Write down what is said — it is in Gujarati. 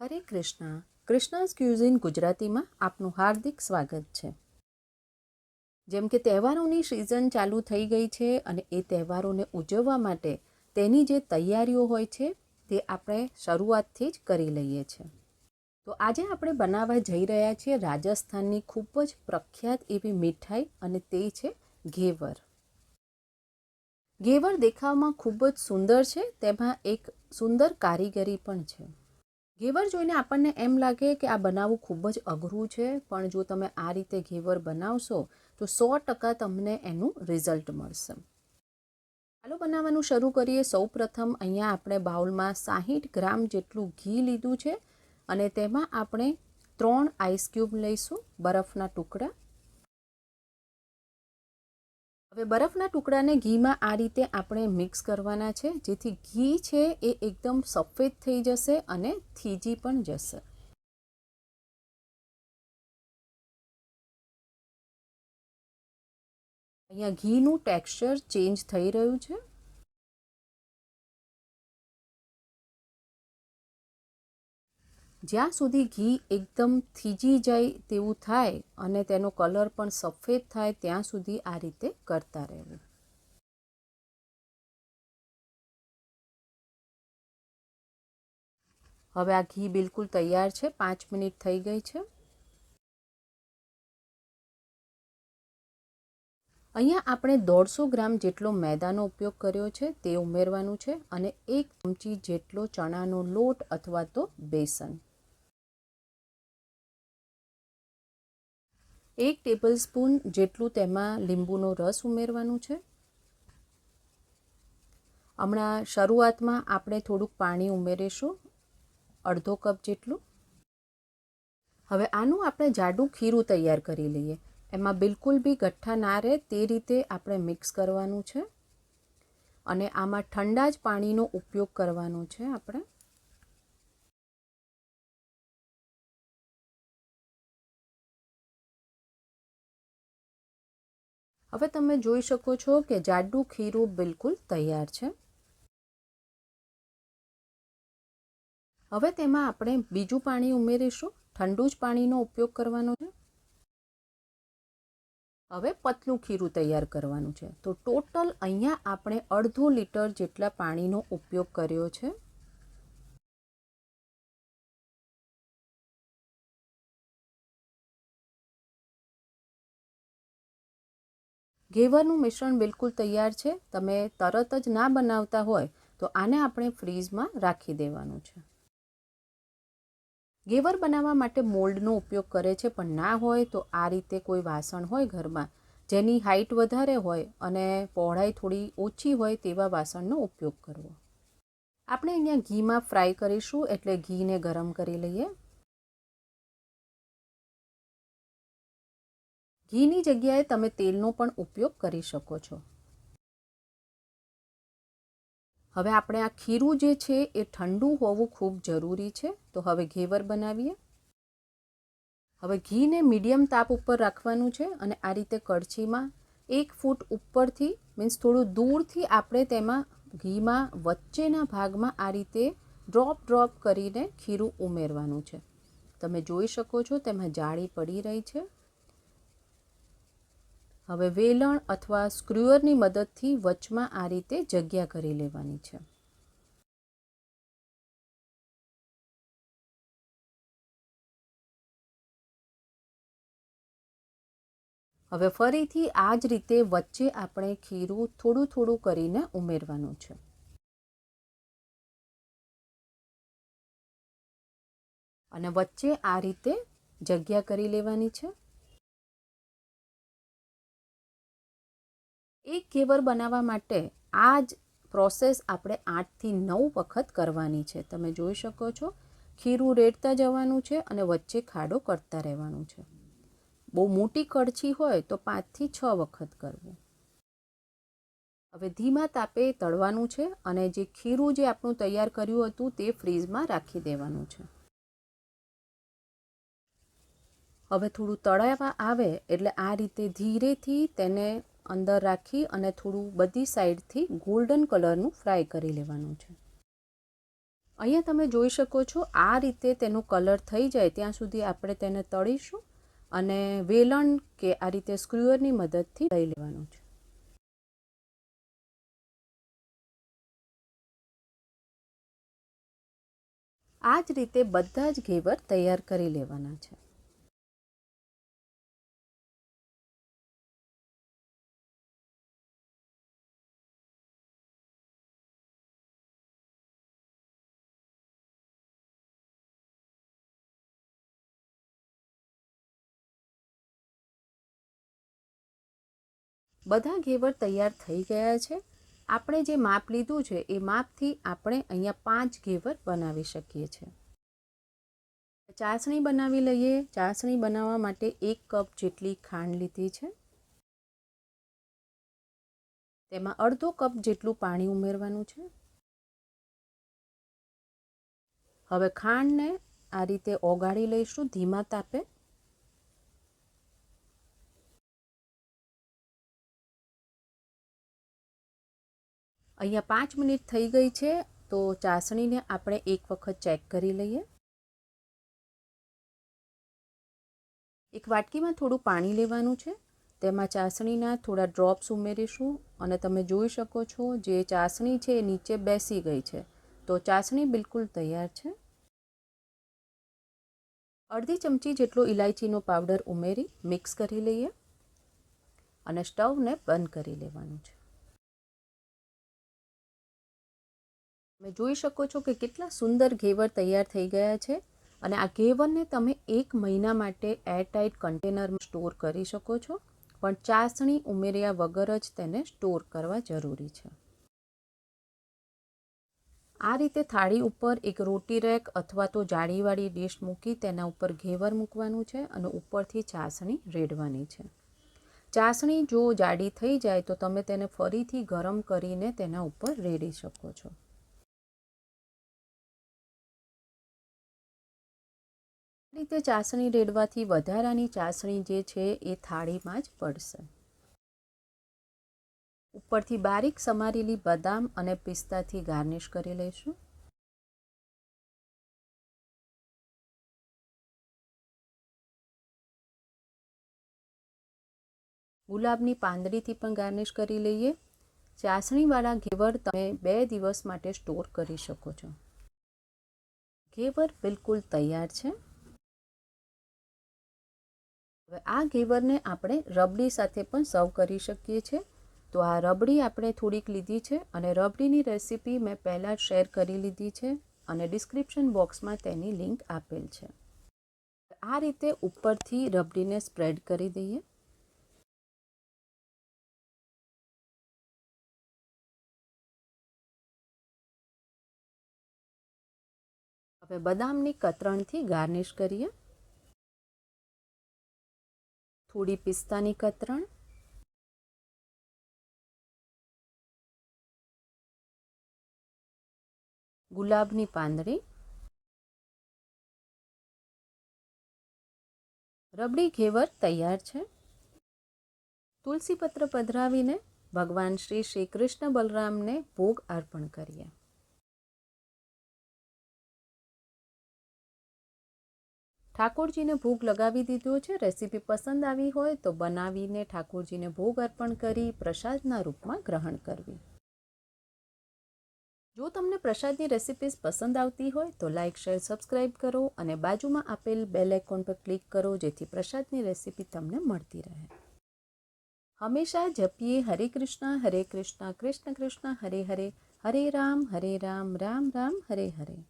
હરે કૃષ્ણ. કૃષ્ણાઝ ક્યુઝિન ગુજરાતીમાં આપનું હાર્દિક સ્વાગત છે. જેમ કે તહેવારોની સિઝન ચાલુ થઈ ગઈ છે અને એ તહેવારોને ઉજવવા માટે તેની જે તૈયારીઓ હોય છે તે આપણે શરૂઆતથી જ કરી લઈએ છીએ. તો આજે આપણે બનાવવા જઈ રહ્યા છીએ રાજસ્થાનની ખૂબ જ પ્રખ્યાત એવી મીઠાઈ, અને તે છે ઘેવર. ઘેવર દેખાવમાં ખૂબ જ સુંદર છે, તેમાં એક સુંદર કારીગરી પણ છે. ઘેવર જોઈને આપણને એમ લાગે કે આ બનાવવું ખૂબ જ અઘરું છે, પણ જો તમે આ રીતે ઘેવર બનાવશો તો 100% તમને એનું રિઝલ્ટ મળશે. ચાલો બનાવવાનું શરૂ કરીએ. સૌપ્રથમ અહીંયા આપણે બાઉલમાં 60 ગ્રામ જેટલું ઘી લીધું છે અને તેમાં આપણે 3 આઈસ ક્યુબ લઈશું, બરફના ટુકડા. હવે બરફના ટુકડાને ઘીમાં આ રીતે આપણે મિક્સ કરવાના છે, જેથી ઘી છે એ એકદમ સફેદ થઈ જશે અને થીજી પણ જશે. અહીંયા ઘીનું ટેક્સચર ચેન્જ થઈ રહ્યું છે. જ્યાં સુધી ઘી એકદમ થીજી જાય તેવું થાય અને તેનો કલર પણ સફેદ થાય ત્યાં સુધી આ રીતે કરતા રહેવું. હવે આ ઘી બિલકુલ તૈયાર છે. 5 મિનિટ થઈ ગઈ છે. અહીંયા આપણે 150 ગ્રામ જેટલો મેદાનો ઉપયોગ કર્યો છે તે ઉમેરવાનું છે, અને 1 ચમચી જેટલો ચણાનો લોટ અથવા તો બેસન. 1 ટેબલસ્પૂન જેટલું તેમાં લીંબુનો રસ ઉમેરવાનું છે. હમણાં શરૂઆતમાં આપણે થોડુંક પાણી ઉમેરીશું, અડધો કપ જેટલું. હવે આનું આપણે જાડું ખીરું તૈયાર કરી લઈએ. એમાં બિલકુલ બી ગઠ્ઠા ના રહે તે રીતે આપણે મિક્સ કરવાનું છે, અને આમાં ઠંડા જ પાણીનો ઉપયોગ કરવાનો છે આપણે. હવે તમે જોઈ શકો છો કે જાડું ખીરું બિલકુલ તૈયાર છે. હવે તેમાં આપણે બીજું પાણી ઉમેરીશું. ઠંડુ જ પાણીનો ઉપયોગ કરવાનો છે. હવે પતલું ખીરું તૈયાર કરવાનું છે. તો ટોટલ અહીંયા આપણે અડધો લીટર જેટલા પાણીનો ઉપયોગ કર્યો છે. ઘેવરનું મિશ્રણ બિલકુલ તૈયાર છે. તમે તરત જ ના બનાવતા હોય તો આને આપણે ફ્રીઝમાં રાખી દેવાનું છે. ઘેવર બનાવવા માટે મોલ્ડનો ઉપયોગ કરે છે, પણ ના હોય તો આ રીતે કોઈ વાસણ હોય ઘરમાં જેની હાઇટ વધારે હોય અને પહોળાઈ થોડી ઓછી હોય તેવા વાસણનો ઉપયોગ કરવો. આપણે અહીંયા ઘીમાં ફ્રાય કરીશું, એટલે ઘીને ગરમ કરી લઈએ. ઘીની જગ્યાએ તમે તેલનો પણ ઉપયોગ કરી શકો છો. હવે આપણે આ ખીરું જે છે એ ઠંડુ હોવું ખૂબ જરૂરી છે. તો હવે ઘેવર બનાવીએ. હવે ઘીને મીડિયમ તાપ ઉપર રાખવાનું છે, અને આ રીતે કળછીમાં 1 ફૂટ ઉપરથી મીન્સ થોડું દૂરથી આપણે તેમાં ઘીમાં વચ્ચેના ભાગમાં આ રીતે ડ્રોપ કરીને ખીરું ઉમેરવાનું છે. તમે જોઈ શકો છો તેમાં જાળી પડી રહી છે. હવે વેલણ અથવા સ્ક્રુઅરની મદદથી વચમાં આ રીતે જગ્યા કરી લેવાની છે. હવે ફરીથી આ જ રીતે વચ્ચે આપણે ખીરું થોડું કરીને ઉમેરવાનું છે. અને વચ્ચે આ રીતે જગ્યા કરી લેવાની છે. એક ઘેવર બનાવવા માટે આ જ પ્રોસેસ આપણે 8 થી 9 વખત કરવાની છે. તમે જોઈ શકો છો ખીરું રેડતા જવાનું છે અને વચ્ચે ખાડો કરતા રહેવાનું છે. બહુ મોટી કળછી હોય તો 5 થી 6 વખત કરવું. હવે ધીમા તાપે તળવાનું છે, અને જે ખીરું જે આપણું તૈયાર કર્યું હતું તે ફ્રીઝમાં રાખી દેવાનું છે. હવે થોડું તળાવા આવે એટલે આ રીતે ધીરેથી તેને અંદર રાખી અને થોડું બધી સાઈડથી ગોલ્ડન કલરનું ફ્રાય કરી લેવાનું છે. અહીંયા તમે જોઈ શકો છો આ રીતે તેનો કલર થઈ જાય ત્યાં સુધી આપણે તેને તળીશું અને વેલણ કે આ રીતે સ્ક્રુઅરની મદદથી લઈ લેવાનું છે. આ જ રીતે બધા જ ઘેવર તૈયાર કરી લેવાના છે. બધા ઘેવર તૈયાર થઈ ગયા છે. આપણે જે માપ લીધું છે એ માપથી આપણે અહીંયા 5 ઘેવર બનાવી શકીએ છીએ. ચાસણી બનાવી લઈએ. ચાસણી બનાવવા માટે 1 કપ જેટલી ખાંડ લીધી છે. તેમાં અડધો કપ જેટલું પાણી ઉમેરવાનું છે. હવે ખાંડને આ રીતે ઓગાળી લઈશું ધીમા તાપે. અહીંયા 5 મિનિટ થઈ ગઈ છે તો ચાસણીને આપણે એક વખત ચેક કરી લઈએ. એક વાટકીમાં થોડું પાણી લેવાનું છે. તેમાં ચાસણીના થોડા ડ્રોપ્સ ઉમેરીશું અને તમે જોઈ શકો છો જે ચાસણી છે એ નીચે બેસી ગઈ છે. તો ચાસણી બિલકુલ તૈયાર છે. અડધી ચમચી જેટલો ઇલાયચીનો પાવડર ઉમેરી મિક્સ કરી લઈએ અને સ્ટવને બંધ કરી લેવાનું છે. તમે જોઈ શકો છો કે કેટલા સુંદર ઘેવર તૈયાર થઈ ગયા છે અને આ ઘેવરને તમે 1 મહિના માટે એરટાઇટ કન્ટેનરમાં સ્ટોર કરી શકો છો, પણ ચાસણી ઉમેર્યા વગર જ તેને સ્ટોર કરવા જરૂરી છે. આ રીતે થાળી ઉપર એક રોટી રેક અથવા તો જાળીવાળી ડીશ મૂકી તેના ઉપર ઘેવર મૂકવાનું છે અને ઉપરથી ચાસણી રેડવાની છે. ચાસણી જો જાડી થઈ જાય તો તમે તેને ફરીથી ગરમ કરીને તેના ઉપર રેડી શકો છો. આ રીતે ચાસણી રેડવાથી વધારાની ચાસણી જે છે એ થાળીમાં જ પડશે. ઉપરથી બારીક સમારેલી બદામ અને પિસ્તાથી ગાર્નિશ કરી લઈશું. ગુલાબની પાંદડીથી પણ ગાર્નિશ કરી લઈએ. ચાસણીવાળા ઘેવર તમે 2 દિવસ માટે સ્ટોર કરી શકો છો. ઘેવર બિલકુલ તૈયાર છે. હવે આ ઘેવરને આપણે રબડી સાથે પણ સર્વ કરી શકીએ છીએ. તો આ રબડી આપણે થોડીક લીધી છે અને રબડીની રેસીપી મેં પહેલાં શેર કરી લીધી છે અને ડિસ્ક્રિપ્શન બોક્સમાં તેની લિંક આપેલ છે. આ રીતે ઉપરથી રબડીને સ્પ્રેડ કરી દઈએ. હવે બદામની કતરણથી ગાર્નિશ કરીએ. થોડી પિસ્તાની કતરણ, ગુલાબની પાંદડી. રબડી ઘેવર તૈયાર છે. તુલસી પત્ર પધરાવીને ભગવાન શ્રી કૃષ્ણ બલરામને ભોગ અર્પણ કરીએ. ઠાકોરજીને ભોગ લગાવી દીધો છે. રેસીપી પસંદ આવી હોય તો બનાવીને ઠાકોરજીને ભોગ અર્પણ કરી પ્રસાદના રૂપમાં ગ્રહણ કરવી. જો તમને પ્રસાદની રેસીપીઝ પસંદ આવતી હોય તો લાઇક, શેર, સબસ્ક્રાઇબ કરો અને બાજુમાં આપેલ બેલ આઇકોન પર ક્લિક કરો જેથી પ્રસાદની રેસીપી તમને મળતી રહે. હંમેશા જપીએ હરે કૃષ્ણ, કૃષ્ણ કૃષ્ણ હરે હરે, હરે રામ રામ રામ હરે હરે.